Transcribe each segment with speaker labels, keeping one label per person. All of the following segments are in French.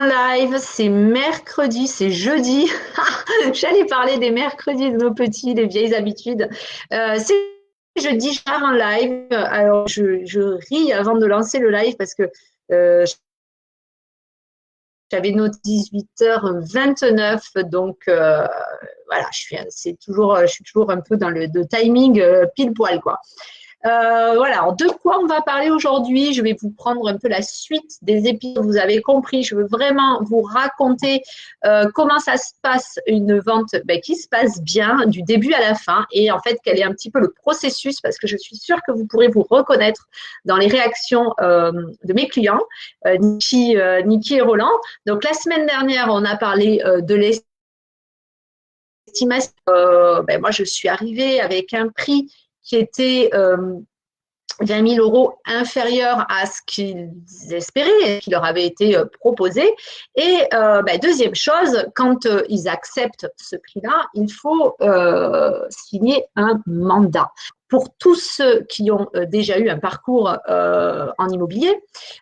Speaker 1: live, c'est mercredi, c'est jeudi. J'allais parler des mercredis de nos petits, les vieilles habitudes. C'est jeudi, je pars en live. Alors, je ris avant de lancer le live parce que euh, j'avais noté 18h29. Donc, voilà, je suis toujours un peu dans le timing pile poil, quoi. Voilà, alors de quoi on va parler aujourd'hui? Je vais vous prendre un peu la suite des épisodes, vous avez compris. Je veux vraiment vous raconter comment ça se passe une vente qui se passe bien du début à la fin et en fait quel est un petit peu le processus parce que je suis sûre que vous pourrez vous reconnaître dans les réactions de mes clients, Niki et Roland. Donc la semaine dernière, on a parlé de l'estimation. Moi, je suis arrivée avec un prix qui était 20 000 euros inférieur à ce qu'ils espéraient, qui leur avait été proposé. Et deuxième chose, quand ils acceptent ce prix-là, il faut signer un mandat. Pour tous ceux qui ont déjà eu un parcours en immobilier,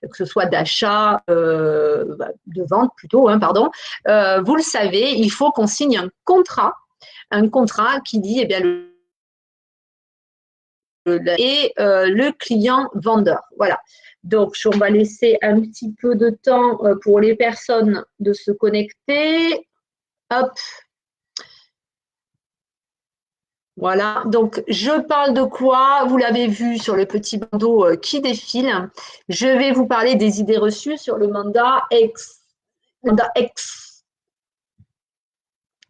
Speaker 1: que ce soit d'achat, de vente plutôt, vous le savez, il faut qu'on signe un contrat qui dit, eh bien, et le client vendeur. Voilà. Donc, on va laisser un petit peu de temps pour les personnes de se connecter. Hop. Voilà. Donc, je parle de quoi? Vous l'avez vu sur le petit bandeau qui défile. Je vais vous parler des idées reçues sur le mandat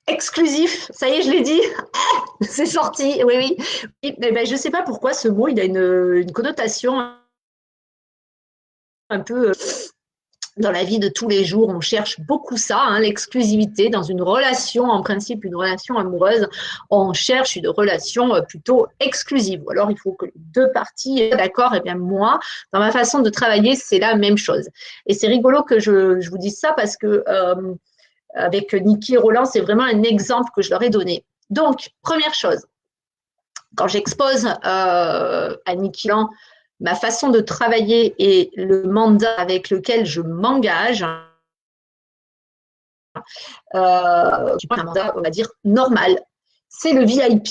Speaker 1: exclusif. Ça y est, je l'ai dit. C'est sorti. Oui, oui. Je ne sais pas pourquoi ce mot, il a une connotation un peu dans la vie de tous les jours, on cherche beaucoup ça, l'exclusivité dans une relation, en principe une relation amoureuse, on cherche une relation plutôt exclusive. Ou alors il faut que les deux parties soient d'accord. Et bien moi, dans ma façon de travailler, c'est la même chose. Et c'est rigolo que je vous dise ça parce que avec Niki et Roland, c'est vraiment un exemple que je leur ai donné. Donc, première chose, quand j'expose à Niki ma façon de travailler et le mandat avec lequel je m'engage, je prends un mandat, on va dire, normal. C'est le VIP.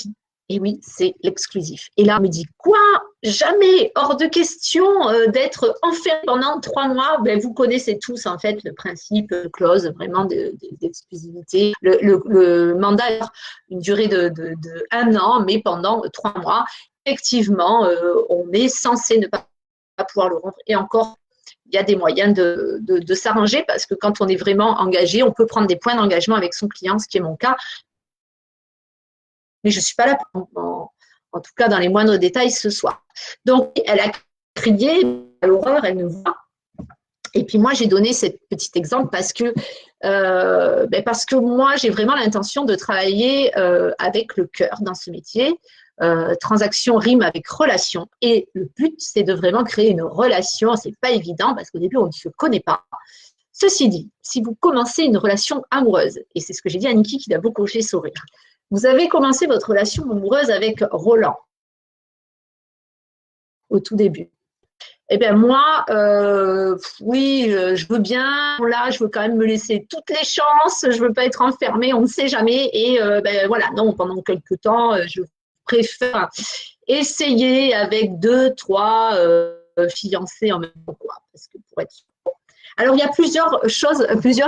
Speaker 1: Et oui, c'est l'exclusif. Et là, on me dit, quoi? Jamais, hors de question d'être enfermé pendant 3 mois. Vous connaissez tous, en fait, le principe clause vraiment d'exclusivité. Le mandat a une durée de 1 an, mais pendant 3 mois, effectivement, on est censé ne pas pouvoir le rompre. Et encore, il y a des moyens de s'arranger parce que quand on est vraiment engagé, on peut prendre des points d'engagement avec son client, ce qui est mon cas. Mais je ne suis pas là, en tout cas dans les moindres détails ce soir. Donc, elle a crié à l'horreur, elle nous voit. Et puis moi, j'ai donné ce petit exemple parce que moi, j'ai vraiment l'intention de travailler avec le cœur dans ce métier. Transaction rime avec relation. Et le but, c'est de vraiment créer une relation. Ce n'est pas évident parce qu'au début, on ne se connaît pas. Ceci dit, si vous commencez une relation amoureuse, et c'est ce que j'ai dit à Niki qui a beaucoup fait sourire, vous avez commencé votre relation amoureuse avec Roland au tout début. Eh bien, moi, oui, je veux bien. Là, je veux quand même me laisser toutes les chances. Je ne veux pas être enfermée, on ne sait jamais. Et voilà, non, pendant quelques temps, je préfère essayer avec 2, 3 fiancés en même temps, quoi, parce que pour être sûr. Alors, il y a plusieurs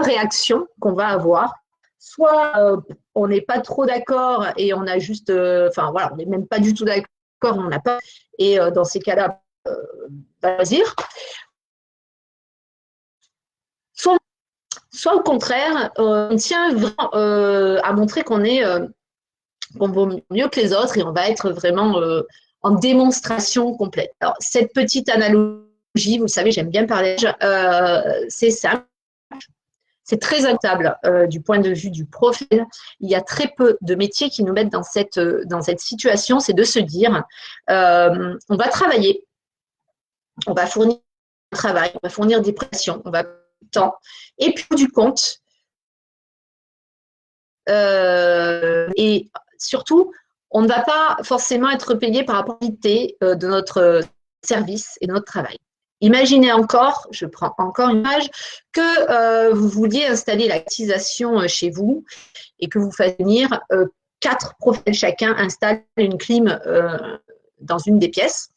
Speaker 1: réactions qu'on va avoir. Soit on n'est pas trop d'accord et on a juste, on n'est même pas du tout d'accord, on n'a pas. Et dans ces cas-là, choisir. Soit au contraire, on tient vraiment à montrer qu'on vaut mieux que les autres et on va être vraiment en démonstration complète. Alors, cette petite analogie, vous le savez, j'aime bien parler, c'est simple. C'est très adaptable du point de vue du profil. Il y a très peu de métiers qui nous mettent dans cette situation, c'est de se dire, on va travailler, on va fournir un travail, on va fournir des prestations, on va temps. Et puis, du compte, et surtout, on ne va pas forcément être payé par rapport à la qualité de notre service et de notre travail. Imaginez encore, je prends encore une image, que vous vouliez installer la climatisation chez vous et que vous fassiez venir 4 professionnels chacun installe une clim dans une des pièces.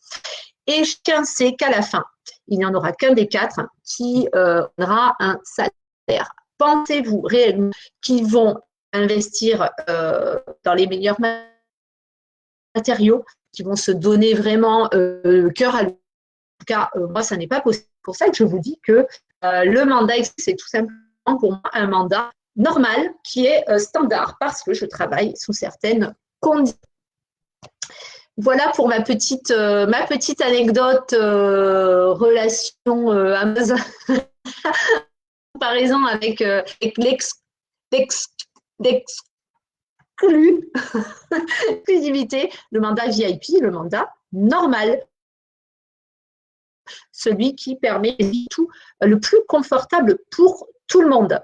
Speaker 1: Et chacun sait qu'à la fin, il n'y en aura qu'un des 4 qui aura un salaire. Pensez-vous réellement qu'ils vont investir dans les meilleurs matériaux, qui vont se donner vraiment cœur à l'ouvrage? En tout cas, moi, ça n'est pas possible. C'est pour ça que je vous dis que le mandat, c'est tout simplement pour moi un mandat normal qui est standard parce que je travaille sous certaines conditions. Voilà pour ma petite anecdote relation Amazon comparaison avec l'exclusivité, le mandat VIP, le mandat normal, celui qui permet tout le plus confortable pour tout le monde.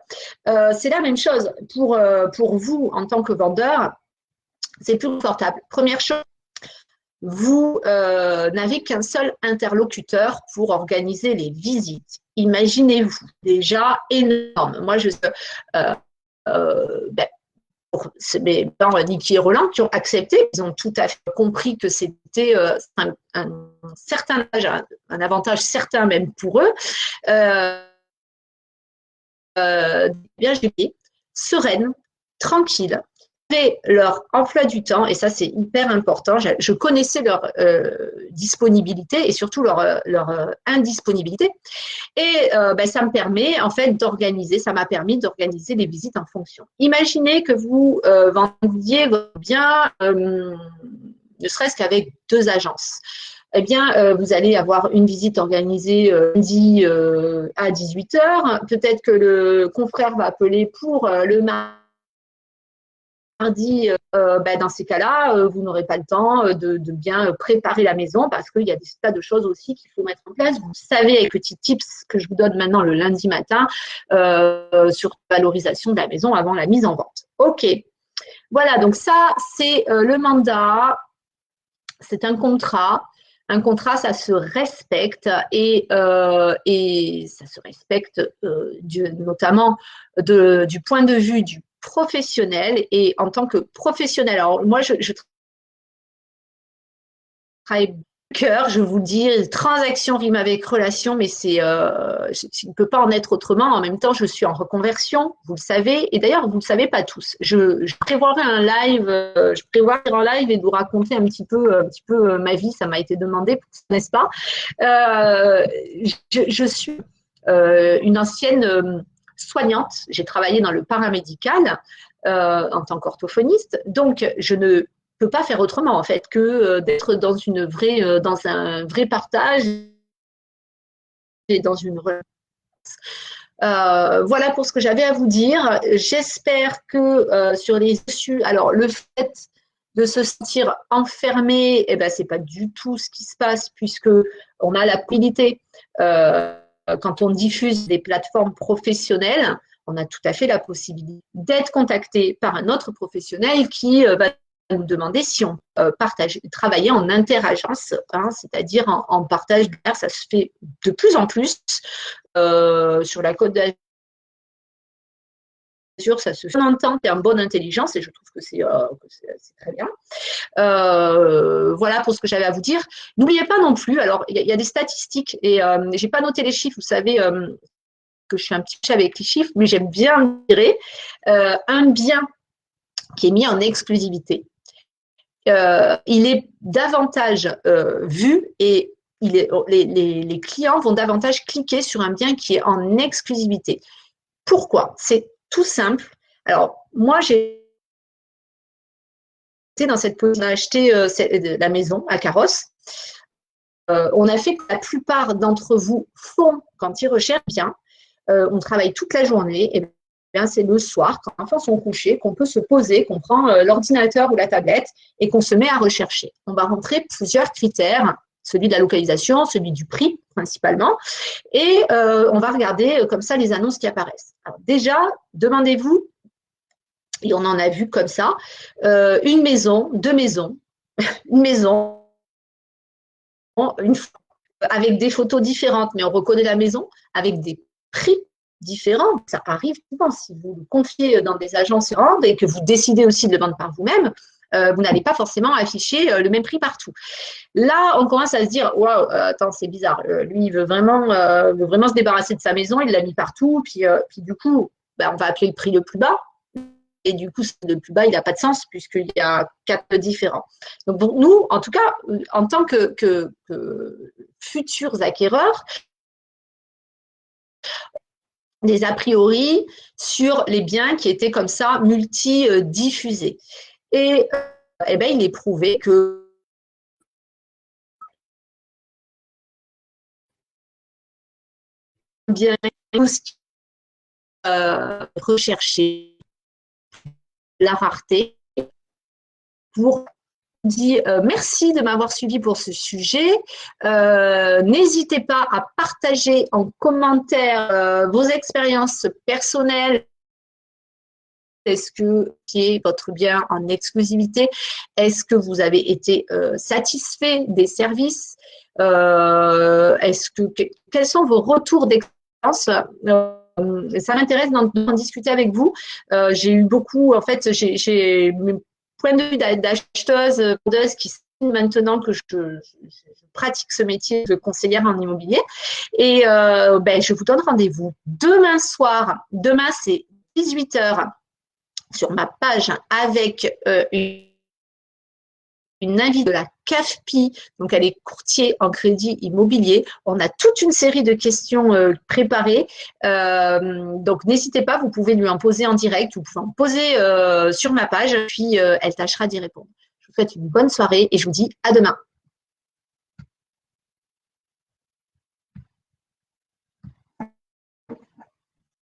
Speaker 1: C'est la même chose pour vous en tant que vendeur, c'est plus confortable. Première chose, vous n'avez qu'un seul interlocuteur pour organiser les visites. Imaginez-vous, déjà énorme. Moi, je mes parents, Niki et Roland, qui ont accepté, ils ont tout à fait compris que c'était un certain âge, un avantage certain même pour eux. Bien gérée, sereine, tranquille, leur emploi du temps, et ça c'est hyper important, je connaissais leur disponibilité et surtout leur indisponibilité, et ça me permet en fait d'organiser, ça m'a permis d'organiser les visites en fonction. Imaginez que vous vendiez bien, ne serait-ce qu'avec 2 agences. Eh bien, vous allez avoir une visite organisée lundi à 18h. Peut-être que le confrère va appeler pour le mardi. Dans ces cas-là, vous n'aurez pas le temps de bien préparer la maison parce qu'il y a des tas de choses aussi qu'il faut mettre en place. Vous savez, avec les petits tips que je vous donne maintenant le lundi matin sur la valorisation de la maison avant la mise en vente. OK. Voilà, donc ça, c'est le mandat. C'est un contrat. Un contrat, ça se respecte et ça se respecte notamment du point de vue du professionnel et en tant que professionnel. Alors moi, je travaille cœur, je vous dis, transaction rime avec relation, mais je ne peux pas en être autrement. En même temps, je suis en reconversion, vous le savez, et d'ailleurs, vous ne le savez pas tous. Je prévoirai un live, et de vous raconter un petit peu ma vie. Ça m'a été demandé, n'est-ce pas? Je suis une ancienne soignante. J'ai travaillé dans le paramédical en tant qu'orthophoniste, donc je ne peut pas faire autrement en fait que d'être dans un vrai partage et dans une relation. Voilà pour ce que j'avais à vous dire. J'espère que sur les issues, alors le fait de se sentir enfermé, c'est pas du tout ce qui se passe puisque on a la possibilité quand on diffuse des plateformes professionnelles, on a tout à fait la possibilité d'être contacté par un autre professionnel qui va nous demander si on travailler en interagence, c'est-à-dire en partage d'air. Ça se fait de plus en plus sur la Côte d'Azur. Ça se fait en entente et en bonne intelligence et je trouve que c'est très bien. Voilà pour ce que j'avais à vous dire. N'oubliez pas non plus, alors il y a des statistiques et je n'ai pas noté les chiffres, vous savez que je suis un petit peu avec les chiffres, mais j'aime bien dire un bien qui est mis en exclusivité. Il est davantage vu et les clients vont davantage cliquer sur un bien qui est en exclusivité. Pourquoi? C'est tout simple. Alors, moi, j'ai été dans cette position, on a acheté la maison à Carrosse. On a fait que la plupart d'entre vous font quand ils recherchent bien. On travaille toute la journée. Et bien, c'est le soir, quand les enfants sont couchés, qu'on peut se poser, qu'on prend l'ordinateur ou la tablette et qu'on se met à rechercher. On va rentrer plusieurs critères, celui de la localisation, celui du prix principalement, et on va regarder comme ça les annonces qui apparaissent. Alors déjà, demandez-vous, et on en a vu comme ça, une maison, 2 maisons, une maison, une fois. avec des photos différentes, mais on reconnaît la maison, avec des prix différents. Ça arrive souvent si vous le confiez dans des agences et que vous décidez aussi de le vendre par vous-même, vous n'allez pas forcément afficher le même prix partout. Là, on commence à se dire, waouh, attends, c'est bizarre. Lui, il veut vraiment se débarrasser de sa maison, il l'a mis partout, puis du coup, ben, on va appeler le prix le plus bas. Et du coup, le plus bas, il n'a pas de sens puisqu'il y a 4 différents. Donc, bon, nous, en tout cas, en tant que futurs acquéreurs, des a priori sur les biens qui étaient comme ça multi-diffusés. Et ben, il est prouvé que bien rechercher la rareté pour dire merci de m'avoir suivi pour ce sujet. N'hésitez pas à partager en commentaire vos expériences personnelles. Est-ce que c'est votre bien en exclusivité? Est-ce que vous avez été satisfait des services? Quels sont vos retours d'expérience? Ça m'intéresse d'en discuter avec vous. J'ai eu beaucoup, en fait, j'ai point de vue d'acheteuse, qui maintenant que je pratique ce métier de conseillère en immobilier. Et ben, je vous donne rendez-vous demain soir. Demain, c'est 18h sur ma page avec une invitée de la CAFPI, donc elle est courtier en crédit immobilier. On a toute une série de questions préparées, donc n'hésitez pas, vous pouvez lui en poser en direct, vous pouvez en poser sur ma page, puis elle tâchera d'y répondre. Je vous souhaite une bonne soirée et je vous dis à demain.